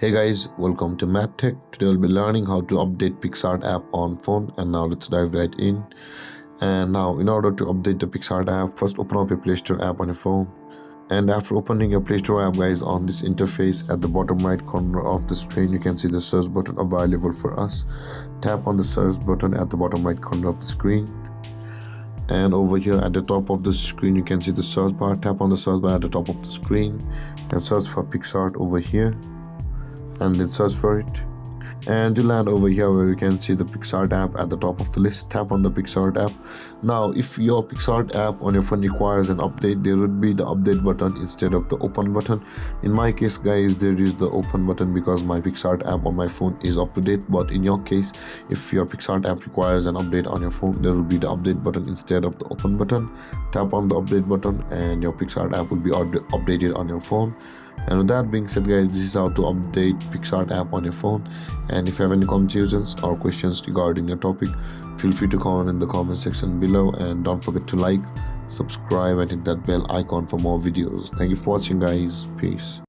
Hey guys, welcome to MadTech. Today we'll be learning how to update Picsart app on phone, and now let's dive right in. And now in order to update the Picsart app, first open up your Play Store app on your phone. And after opening your Play Store app, guys, on this interface at the bottom right corner of the screen, you can see the search button available for us. Tap on the search button at the bottom right corner of the screen. And over here at the top of the screen, you can see the search bar. Tap on the search bar at the top of the screen and search for Picsart over here, and then search for it, and you land over here where you can see the Picsart app at the top of the list. Tap on the Picsart app. Now if your Picsart app on your phone requires an update, there would be the update button instead of the open button. In my case, guys, there is the open button because my Picsart app on my phone is up to date. But in your case, if your Picsart app requires an update on your phone, there will be the update button instead of the open button. Tap on the update button and your Picsart app will be updated on your phone. And with that being said, guys, this is how to update Picsart app on your phone. And if you have any confusions or questions regarding your topic, feel free to comment in the comment section below, and don't forget to like, subscribe and hit that bell icon for more videos. Thank you for watching, guys. Peace.